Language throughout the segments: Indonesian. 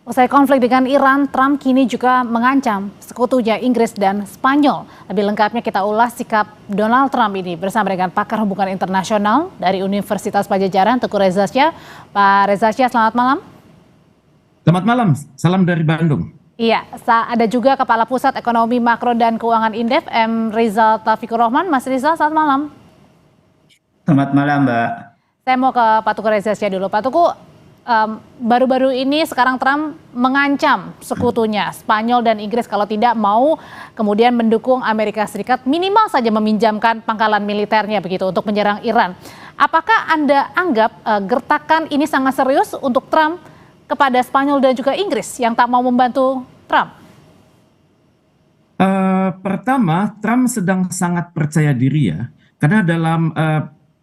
Usai konflik dengan Iran, Trump kini juga mengancam sekutunya Inggris dan Spanyol. Lebih lengkapnya kita ulas sikap Donald Trump ini bersama dengan pakar hubungan internasional dari Universitas Padjadjaran, Teguh Reza Shah. Pak Reza Shah, selamat malam. Selamat malam, salam dari Bandung. Iya, ada juga Kepala Pusat Ekonomi Makro dan Keuangan Indef, M. Rizal Taufikur Rahman. Mas Rizal, selamat malam. Selamat malam, Mbak. Saya mau ke Pak Teguh Reza Shah dulu. Pak Teguh, baru-baru ini sekarang Trump mengancam sekutunya Spanyol dan Inggris kalau tidak mau kemudian mendukung Amerika Serikat minimal saja meminjamkan pangkalan militernya begitu untuk menyerang Iran. Apakah Anda anggap gertakan ini sangat serius untuk Trump kepada Spanyol dan juga Inggris yang tak mau membantu Trump? Pertama, Trump sedang sangat percaya diri ya, karena dalam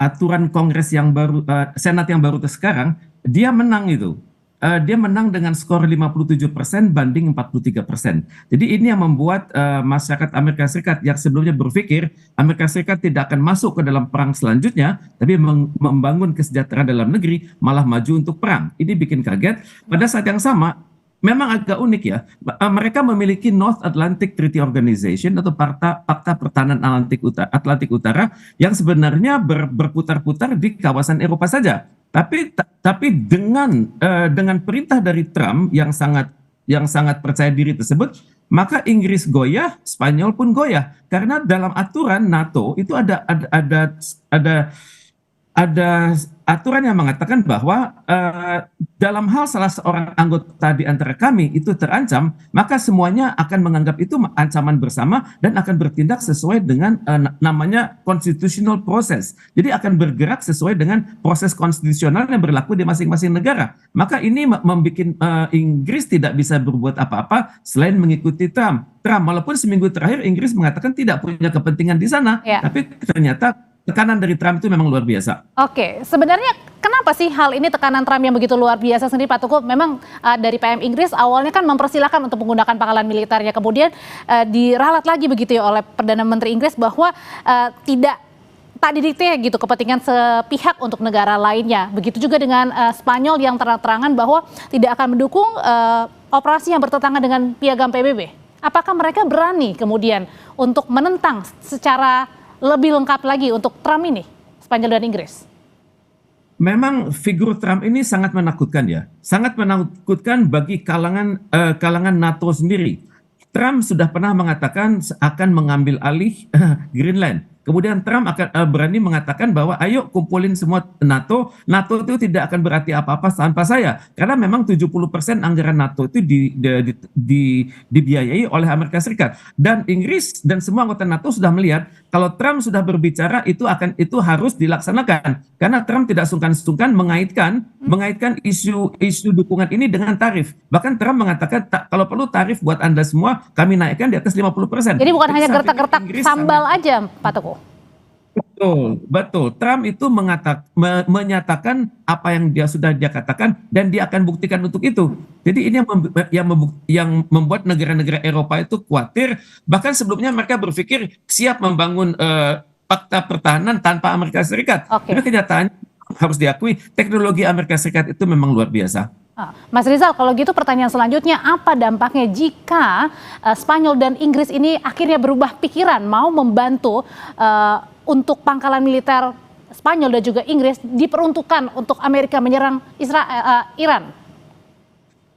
aturan Kongres yang baru, Senat yang baru sekarang, dia menang itu. Dia menang dengan skor 57% banding 43%. Jadi ini yang membuat masyarakat Amerika Serikat yang sebelumnya berpikir Amerika Serikat tidak akan masuk ke dalam perang selanjutnya, tapi membangun kesejahteraan dalam negeri, malah maju untuk perang. Ini bikin kaget. Pada saat yang sama, memang agak unik ya, mereka memiliki North Atlantic Treaty Organization atau Pakta Pertahanan Atlantik Utara yang sebenarnya berputar-putar di kawasan Eropa saja. Tapi dengan perintah dari Trump yang sangat percaya diri tersebut, maka Inggris goyah, Spanyol pun goyah, karena dalam aturan NATO itu ada aturan yang mengatakan bahwa dalam hal salah seorang anggota di antara kami itu terancam, maka semuanya akan menganggap itu ancaman bersama dan akan bertindak sesuai dengan namanya constitutional process. Jadi akan bergerak sesuai dengan proses konstitusional yang berlaku di masing-masing negara. Maka ini membuat Inggris tidak bisa berbuat apa-apa selain mengikuti Trump. Walaupun seminggu terakhir Inggris mengatakan tidak punya kepentingan di sana, ya. Tapi ternyata tekanan dari Trump itu memang luar biasa. Oke, sebenarnya kenapa sih hal ini tekanan Trump yang begitu luar biasa sendiri, Pak Teguh? Memang dari PM Inggris awalnya kan mempersilahkan untuk menggunakan pangkalan militernya, kemudian diralat lagi begitu ya oleh Perdana Menteri Inggris bahwa tak didikte gitu kepentingan sepihak untuk negara lainnya. Begitu juga dengan Spanyol yang terang-terangan bahwa tidak akan mendukung operasi yang bertentangan dengan piagam PBB. Apakah mereka berani kemudian untuk menentang secara lebih lengkap lagi untuk Trump ini, Spanyol dan Inggris? Memang figur Trump ini sangat menakutkan ya, sangat menakutkan bagi kalangan NATO sendiri. Trump sudah pernah mengatakan akan mengambil alih Greenland. Kemudian Trump akan berani mengatakan bahwa ayo kumpulin semua NATO itu tidak akan berarti apa-apa tanpa saya. Karena memang 70% anggaran NATO itu dibiayai oleh Amerika Serikat. Dan Inggris dan semua anggota NATO sudah melihat kalau Trump sudah berbicara itu harus dilaksanakan. Karena Trump tidak sungkan-sungkan mengaitkan isu dukungan ini dengan tarif. Bahkan Trump mengatakan kalau perlu tarif buat Anda semua kami naikkan di atas 50%. Jadi bukan hanya gertak-gertak sambal aja, Pak Teguh. Betul. Trump itu menyatakan apa yang sudah dia katakan dan dia akan buktikan untuk itu. Jadi ini yang membuat negara-negara Eropa itu khawatir. Bahkan sebelumnya mereka berpikir siap membangun fakta pertahanan tanpa Amerika Serikat. Karena kenyataannya harus diakui teknologi Amerika Serikat itu memang luar biasa. Mas Rizal, kalau gitu pertanyaan selanjutnya, apa dampaknya jika Spanyol dan Inggris ini akhirnya berubah pikiran mau membantu untuk pangkalan militer Spanyol dan juga Inggris diperuntukkan untuk Amerika menyerang Iran?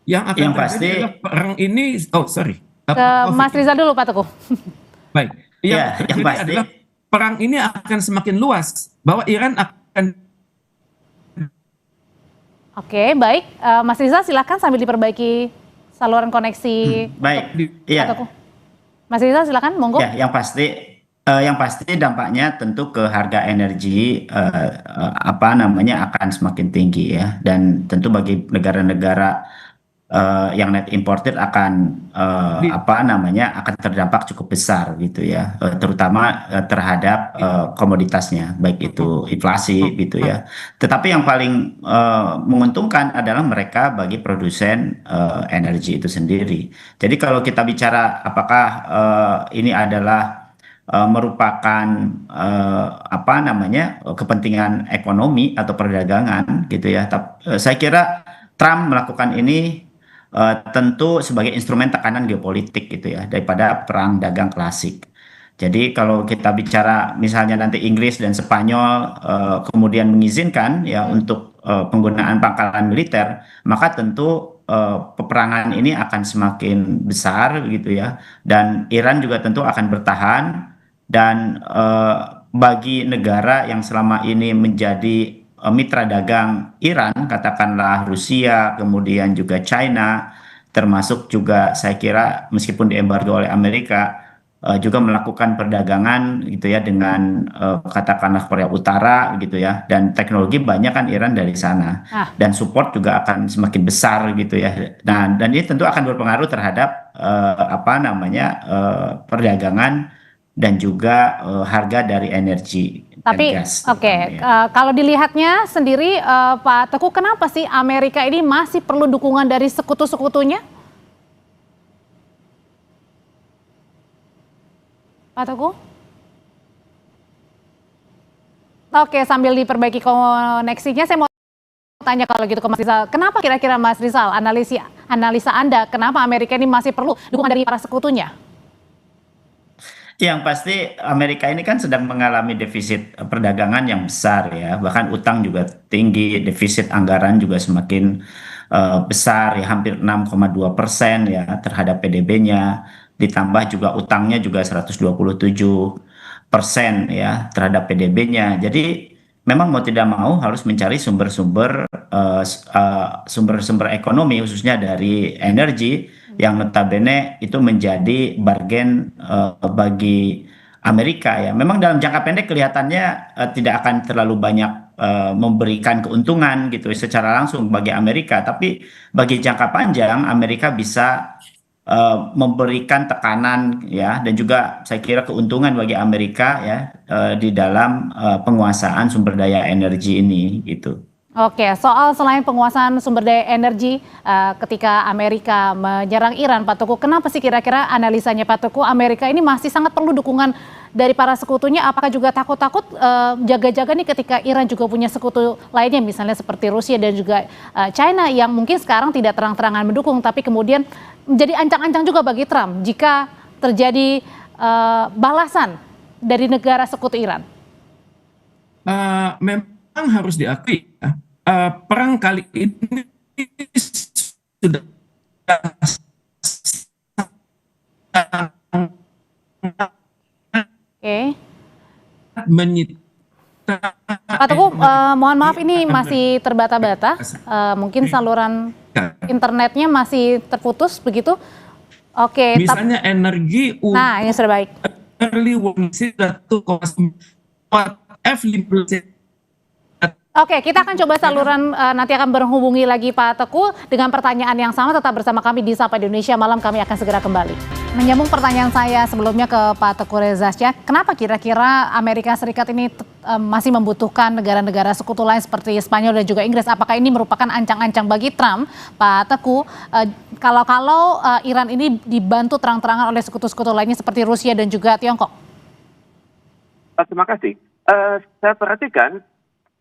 Yang pasti perang ini, Mas Rizal dulu, Pak Teguh. Baik, yang pasti adalah perang ini akan semakin luas, bahwa Iran akan. Oke, baik. Mas Rizal silakan sambil diperbaiki saluran koneksi. Baik, iya. Mas Rizal silakan, monggo. Ya, yang pasti dampaknya tentu ke harga energi akan semakin tinggi ya, dan tentu bagi negara-negara yang net importer akan akan terdampak cukup besar gitu ya, terutama terhadap komoditasnya, baik itu inflasi gitu ya. Tetapi yang paling menguntungkan adalah mereka bagi produsen energi itu sendiri. Jadi kalau kita bicara apakah ini adalah merupakan kepentingan ekonomi atau perdagangan gitu ya, saya kira Trump melakukan ini tentu sebagai instrumen tekanan geopolitik gitu ya, daripada perang dagang klasik. Jadi kalau kita bicara misalnya nanti Inggris dan Spanyol kemudian mengizinkan ya untuk penggunaan pangkalan militer, maka tentu peperangan ini akan semakin besar gitu ya, dan Iran juga tentu akan bertahan, dan bagi negara yang selama ini menjadi mitra dagang Iran, katakanlah Rusia, kemudian juga China, termasuk juga saya kira meskipun diembargo oleh Amerika, juga melakukan perdagangan gitu ya dengan katakanlah Korea Utara gitu ya, dan teknologi banyak kan Iran dari sana, Nah, dan support juga akan semakin besar gitu ya. Nah, dan ini tentu akan berpengaruh terhadap apa namanya perdagangan dan juga harga dari energi dan tapi gas oke, terutama ya. kalau dilihatnya sendiri Pak Teguh, kenapa sih Amerika ini masih perlu dukungan dari sekutu-sekutunya? Pak Teguh? Oke, sambil diperbaiki koneksinya, saya mau tanya kalau gitu ke Mas Rizal. Kenapa kira-kira Mas Rizal, analisa Anda, kenapa Amerika ini masih perlu dukungan dari para sekutunya? Yang pasti Amerika ini kan sedang mengalami defisit perdagangan yang besar ya, bahkan utang juga tinggi, defisit anggaran juga semakin besar ya, hampir 6,2% ya terhadap PDB-nya, ditambah juga utangnya juga 127% ya terhadap PDB-nya. Jadi memang mau tidak mau harus mencari sumber-sumber ekonomi khususnya dari energi yang notabene itu menjadi bargain bagi Amerika ya. Memang dalam jangka pendek kelihatannya tidak akan terlalu banyak memberikan keuntungan gitu secara langsung bagi Amerika, tapi bagi jangka panjang Amerika bisa memberikan tekanan ya, dan juga saya kira keuntungan bagi Amerika ya di dalam penguasaan sumber daya energi ini gitu. Oke, soal selain penguasaan sumber daya energi ketika Amerika menyerang Iran, Pak Teguh, kenapa sih kira-kira analisanya Pak Teguh, Amerika ini masih sangat perlu dukungan dari para sekutunya? Apakah juga takut-takut jaga-jaga nih ketika Iran juga punya sekutu lainnya, misalnya seperti Rusia dan juga China yang mungkin sekarang tidak terang-terangan mendukung, tapi kemudian menjadi ancang-ancang juga bagi Trump jika terjadi balasan dari negara sekutu Iran? Memang harus diakui ya, perang kali ini sudah Oke. menyita Pak Teguh, mohon maaf ini energi masih terbata-bata, mungkin saluran internetnya masih terputus begitu. Oke, misalnya energi nah ini untuk sudah baik. early warning sudah 2,4 F15. Oke, kita akan coba saluran nanti akan berhubungi lagi Pak Teguh dengan pertanyaan yang sama. Tetap bersama kami di Sapa Indonesia Malam, kami akan segera kembali. Menyambung pertanyaan saya sebelumnya ke Pak Teguh Reza Shah, kenapa kira-kira Amerika Serikat ini masih membutuhkan negara-negara sekutu lain seperti Spanyol dan juga Inggris? Apakah ini merupakan ancang-ancang bagi Trump, Pak Teguh, kalau Iran ini dibantu terang-terangan oleh sekutu-sekutu lainnya seperti Rusia dan juga Tiongkok? Terima kasih. Saya perhatikan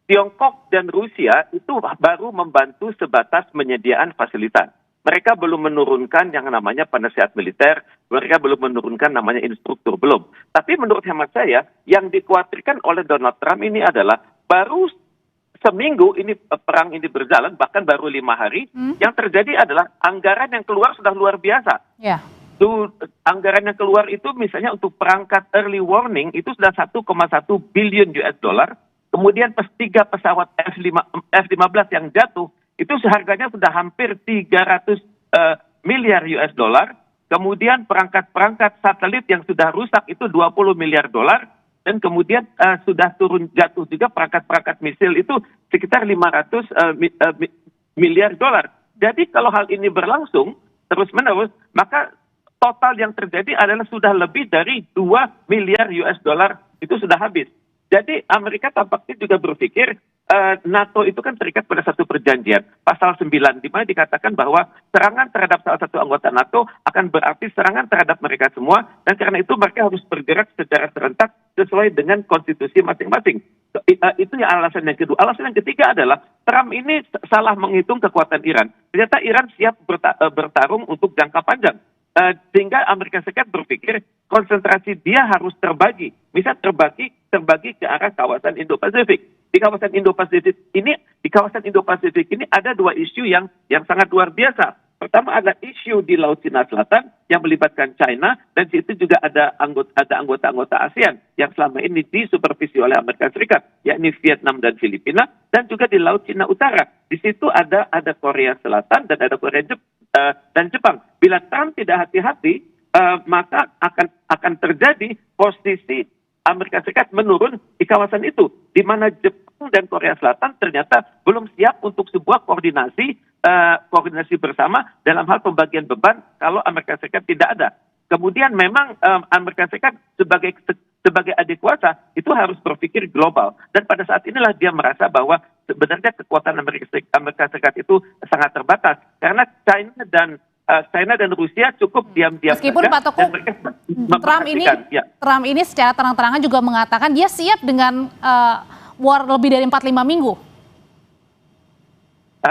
Tiongkok dan Rusia itu baru membantu sebatas penyediaan fasilitas. Mereka belum menurunkan yang namanya penasihat militer, mereka belum menurunkan namanya instruktur, belum. Tapi menurut hemat saya, yang dikhawatirkan oleh Donald Trump ini adalah baru seminggu ini perang ini berjalan, bahkan baru 5 hari, yang terjadi adalah anggaran yang keluar sudah luar biasa. Ya. Anggaran yang keluar itu misalnya untuk perangkat early warning itu sudah 1,1 billion US dollar. Kemudian 3 pesawat F-15 yang jatuh, itu harganya sudah hampir 300 miliar US dollar. Kemudian perangkat-perangkat satelit yang sudah rusak itu 20 miliar dolar. Dan kemudian sudah turun jatuh juga perangkat-perangkat misil itu sekitar 500 miliar dolar. Jadi kalau hal ini berlangsung terus-menerus, maka total yang terjadi adalah sudah lebih dari 2 miliar US dollar itu sudah habis. Jadi Amerika tampaknya juga berpikir NATO itu kan terikat pada satu perjanjian, pasal 9, di mana dikatakan bahwa serangan terhadap salah satu anggota NATO akan berarti serangan terhadap mereka semua, dan karena itu mereka harus bergerak secara serentak sesuai dengan konstitusi masing-masing. Itu yang alasan yang kedua. Alasan yang ketiga adalah Trump ini salah menghitung kekuatan Iran. Ternyata Iran siap bertarung untuk jangka panjang. Sehingga Amerika Serikat berpikir konsentrasi dia harus terbagi. Misal terbagi ke arah kawasan Indo-Pasifik. Di kawasan Indo-Pasifik ini ada dua isu yang sangat luar biasa. Pertama ada isu di Laut Cina Selatan yang melibatkan China, dan di situ juga ada anggota-anggota ASEAN yang selama ini disupervisi oleh Amerika Serikat, yakni Vietnam dan Filipina, dan juga di Laut Cina Utara. Di situ ada Korea Selatan dan ada dan Jepang. Bila Trump tidak hati-hati, maka akan terjadi posisi Amerika Serikat menurun di kawasan itu, di mana Jepang dan Korea Selatan ternyata belum siap untuk sebuah koordinasi bersama dalam hal pembagian beban kalau Amerika Serikat tidak ada. Kemudian memang Amerika Serikat sebagai adik kuasa itu harus berpikir global, dan pada saat inilah dia merasa bahwa sebenarnya kekuatan Amerika Serikat itu sangat terbatas karena China dan Rusia cukup diam-diam Meskipun saja, Pak Teguh, dan mereka Trump ini secara terang-terangan juga mengatakan dia siap dengan war lebih dari 45 minggu.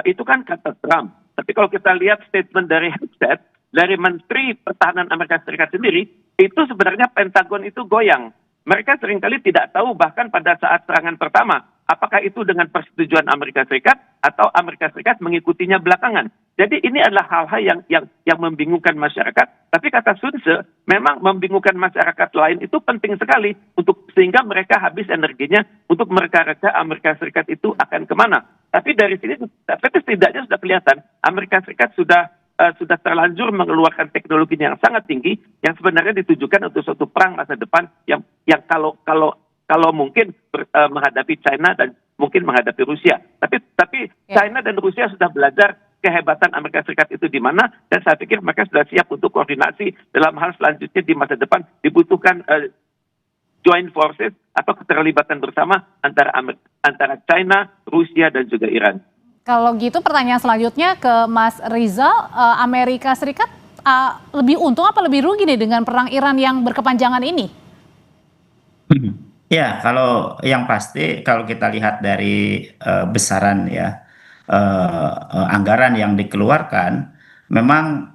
Itu kan kata Trump. Tapi kalau kita lihat statement dari Hegseth, dari Menteri Pertahanan Amerika Serikat sendiri, itu sebenarnya Pentagon itu goyang. Mereka seringkali tidak tahu bahkan pada saat serangan pertama, apakah itu dengan persetujuan Amerika Serikat atau Amerika Serikat mengikutinya belakangan. Jadi ini adalah hal-hal yang membingungkan masyarakat. Tapi kata Sun Tzu, memang membingungkan masyarakat lain itu penting sekali sehingga mereka habis energinya untuk mereka-reka Amerika Serikat itu akan kemana. Tapi dari sini, setidaknya sudah kelihatan Amerika Serikat sudah terlanjur mengeluarkan teknologi yang sangat tinggi yang sebenarnya ditujukan untuk suatu perang masa depan yang kalau mungkin menghadapi China dan mungkin menghadapi Rusia. Tapi China dan Rusia sudah belajar kehebatan Amerika Serikat itu di mana, dan saya pikir mereka sudah siap untuk koordinasi dalam hal selanjutnya di masa depan dibutuhkan joint forces atau keterlibatan bersama antara China, Rusia dan juga Iran. Kalau gitu pertanyaan selanjutnya ke Mas Rizal, Amerika Serikat lebih untung apa lebih rugi nih dengan perang Iran yang berkepanjangan ini? Ya, kalau yang pasti kalau kita lihat dari besaran ya anggaran yang dikeluarkan, memang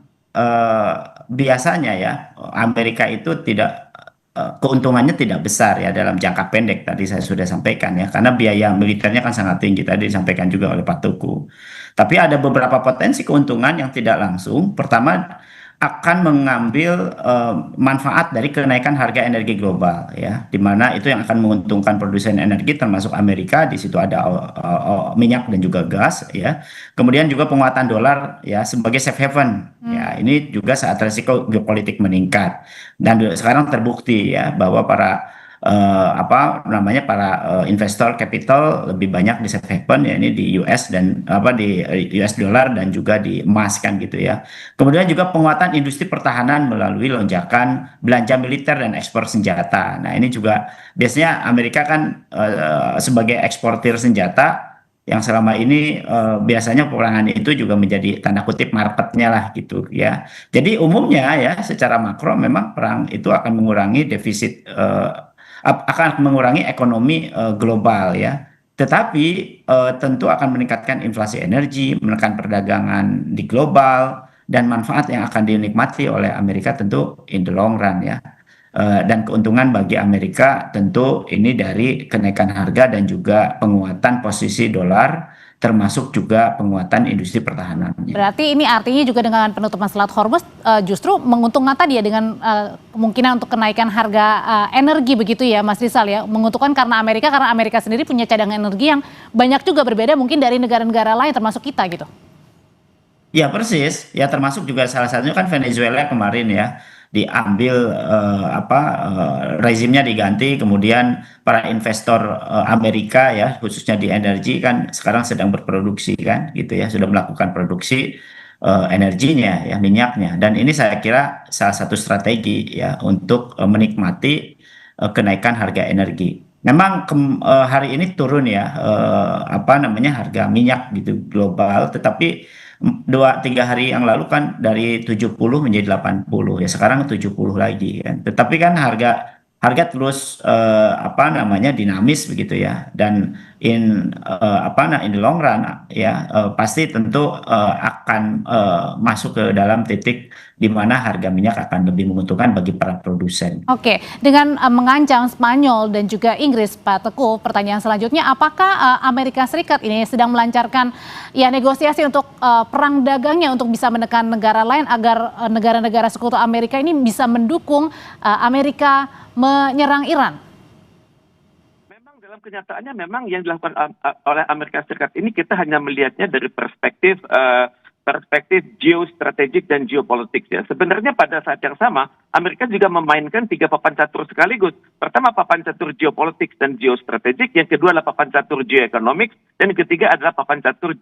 biasanya ya Amerika itu keuntungannya tidak besar ya dalam jangka pendek, tadi saya sudah sampaikan ya, karena biaya militernya kan sangat tinggi, tadi disampaikan juga oleh Pak Tuku. Tapi ada beberapa potensi keuntungan yang tidak langsung. Pertama, akan mengambil manfaat dari kenaikan harga energi global ya, di mana itu yang akan menguntungkan produsen energi termasuk Amerika. Di situ ada minyak dan juga gas ya. Kemudian juga penguatan dolar ya sebagai safe haven ya, ini juga saat risiko geopolitik meningkat, dan sekarang terbukti ya bahwa para investor capital lebih banyak di safe haven ya, ini di US dan di US dollar dan juga di emas kan gitu ya. Kemudian juga penguatan industri pertahanan melalui lonjakan belanja militer dan ekspor senjata. Nah, ini juga biasanya Amerika kan sebagai eksportir senjata yang selama ini biasanya peperangan itu juga menjadi tanda kutip marketnya lah gitu ya. Jadi umumnya ya secara makro memang perang itu akan mengurangi defisit, akan mengurangi ekonomi global ya. Tetapi tentu akan meningkatkan inflasi energi, menekan perdagangan di global, dan manfaat yang akan dinikmati oleh Amerika tentu in the long run ya. Dan keuntungan bagi Amerika tentu ini dari kenaikan harga dan juga penguatan posisi dolar, termasuk juga penguatan industri pertahanannya. Berarti ini artinya juga dengan penutupan Selat Hormuz justru menguntungkan tadi ya, dengan kemungkinan untuk kenaikan harga energi begitu ya Mas Rizal ya, menguntungkan karena Amerika sendiri punya cadangan energi yang banyak juga berbeda mungkin dari negara-negara lain termasuk kita gitu. Ya persis, ya termasuk juga salah satunya kan Venezuela kemarin ya, diambil rezimnya diganti, kemudian para investor Amerika ya khususnya di energi kan sekarang sedang berproduksi kan gitu ya, sudah melakukan produksi energinya ya, minyaknya, dan ini saya kira salah satu strategi ya untuk menikmati kenaikan harga energi. Memang hari ini turun ya harga minyak gitu global, tetapi 2-3 hari yang lalu kan dari 70 menjadi 80 ya, sekarang 70 lagi kan. Tetapi kan harga harga terus dinamis begitu ya, dan in the long run ya pasti tentu akan masuk ke dalam titik di mana harga minyak akan lebih menguntungkan bagi para produsen. Oke, dengan mengancam Spanyol dan juga Inggris, Pak Teguh, pertanyaan selanjutnya, apakah Amerika Serikat ini sedang melancarkan ya negosiasi untuk perang dagangnya untuk bisa menekan negara lain agar negara-negara sekutu Amerika ini bisa mendukung Amerika menyerang Iran? Memang dalam kenyataannya memang yang dilakukan oleh Amerika Serikat ini kita hanya melihatnya dari perspektif geostrategik dan geopolitik ya. Sebenarnya pada saat yang sama Amerika juga memainkan 3 papan catur sekaligus. Pertama papan catur geopolitik dan geostrategik, yang kedua adalah papan catur geoekonomik, dan yang ketiga adalah papan catur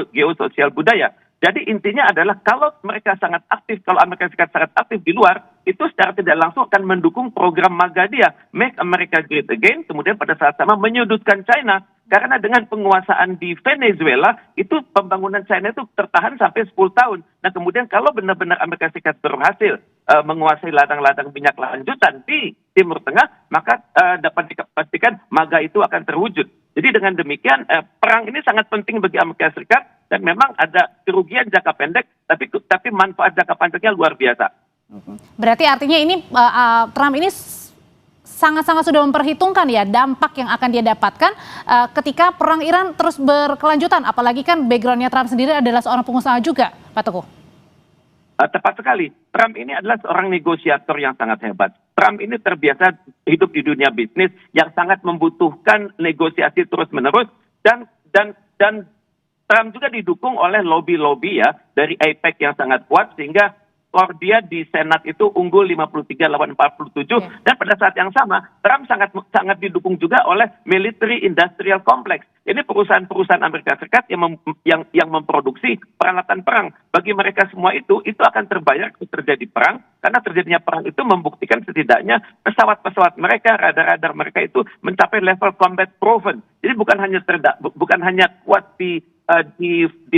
geososial budaya. Jadi intinya adalah kalau mereka sangat aktif, kalau Amerika Serikat sangat aktif di luar, itu secara tidak langsung akan mendukung program MAGA dia, Make America Great Again, kemudian pada saat sama menyudutkan China. Karena dengan penguasaan di Venezuela, itu pembangunan China itu tertahan sampai 10 tahun. Nah kemudian kalau benar-benar Amerika Serikat berhasil menguasai ladang-ladang minyak lanjutan di Timur Tengah, maka dapat dipastikan MAGA itu akan terwujud. Jadi dengan demikian, perang ini sangat penting bagi Amerika Serikat, dan memang ada kerugian jangka pendek, tapi manfaat jangka panjangnya luar biasa. Berarti artinya ini Trump ini sangat-sangat sudah memperhitungkan ya dampak yang akan dia dapatkan ketika perang Iran terus berkelanjutan. Apalagi kan backgroundnya Trump sendiri adalah seorang pengusaha juga, Pak Teguh. Tepat sekali. Trump ini adalah seorang negosiator yang sangat hebat. Trump ini terbiasa hidup di dunia bisnis yang sangat membutuhkan negosiasi terus-menerus, dan Trump juga didukung oleh lobby-lobby ya dari AIPAC yang sangat kuat, sehingga skor dia di Senat itu unggul 53 lawan 47. Dan pada saat yang sama Trump sangat didukung juga oleh Military Industrial Complex. Ini perusahaan-perusahaan Amerika Serikat yang memproduksi peralatan perang. Bagi mereka semua itu akan terbayar kalau terjadi perang, karena terjadinya perang itu membuktikan setidaknya pesawat-pesawat mereka, radar-radar mereka itu mencapai level combat proven. Jadi bukan hanya kuat di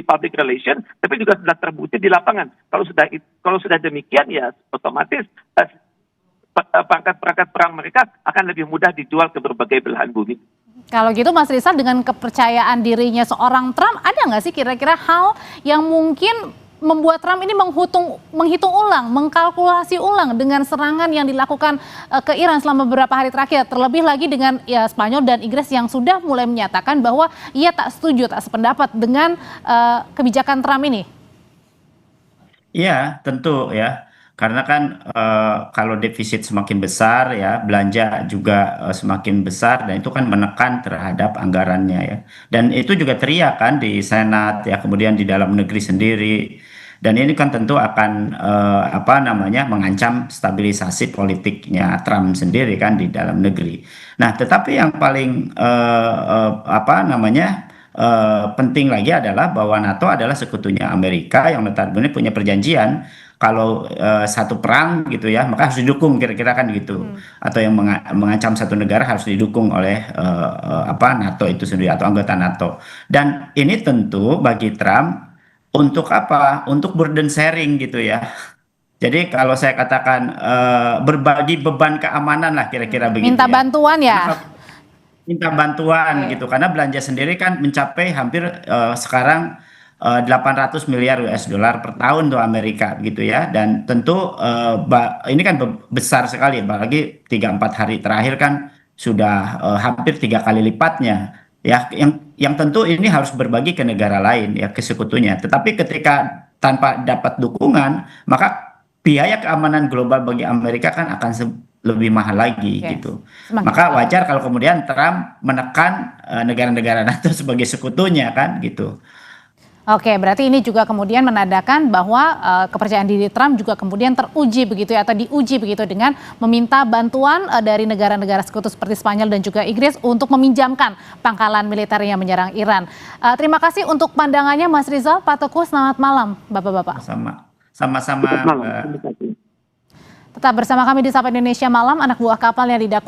public relation, tapi juga sudah terbukti di lapangan. Kalau sudah demikian ya otomatis perangkat-perangkat perang mereka akan lebih mudah dijual ke berbagai belahan bumi. Kalau gitu Mas Rizal, dengan kepercayaan dirinya seorang Trump, ada nggak sih kira-kira hal yang mungkin membuat Trump ini menghitung ulang, mengkalkulasi ulang dengan serangan yang dilakukan ke Iran selama beberapa hari terakhir, terlebih lagi dengan ya Spanyol dan Inggris yang sudah mulai menyatakan bahwa ia tak setuju, tak sependapat dengan kebijakan Trump ini? Iya, tentu ya. Karena kan kalau defisit semakin besar ya, belanja juga semakin besar, dan itu kan menekan terhadap anggarannya ya. Dan itu juga teriak kan di Senat ya, kemudian di dalam negeri sendiri. Dan ini kan tentu akan mengancam stabilisasi politiknya Trump sendiri kan di dalam negeri. Nah, tetapi yang paling penting lagi adalah bahwa NATO adalah sekutunya Amerika yang notabene punya perjanjian kalau satu perang gitu ya, maka harus didukung, kira-kira kan gitu. Atau yang mengancam satu negara harus didukung oleh NATO itu sendiri atau anggota NATO. Dan ini tentu bagi Trump untuk apa? Untuk burden sharing gitu ya. Jadi kalau saya katakan berbagi beban keamanan lah, kira-kira begitu. Minta bantuan ya? Minta bantuan gitu, karena belanja sendiri kan mencapai hampir sekarang 800 miliar US dollar per tahun tuh Amerika gitu ya. Dan tentu ini kan besar sekali, apalagi 3-4 hari terakhir kan sudah hampir 3 kali lipatnya ya, yang tentu ini harus berbagi ke negara lain ya, ke sekutunya. Tetapi ketika tanpa dapat dukungan, maka biaya keamanan global bagi Amerika kan akan lebih mahal lagi gitu. Maka wajar kalau kemudian Trump menekan negara-negara NATO sebagai sekutunya kan gitu. Oke, berarti ini juga kemudian menandakan bahwa kepercayaan diri Trump juga kemudian teruji begitu ya, atau diuji begitu dengan meminta bantuan dari negara-negara sekutu seperti Spanyol dan juga Inggris untuk meminjamkan pangkalan militernya menyerang Iran. Terima kasih untuk pandangannya Mas Rizal, Pak Teguh, selamat malam Bapak-Bapak. Sama-sama. Tetap bersama kami di Sapa Indonesia Malam. Anak buah kapal yang didakwa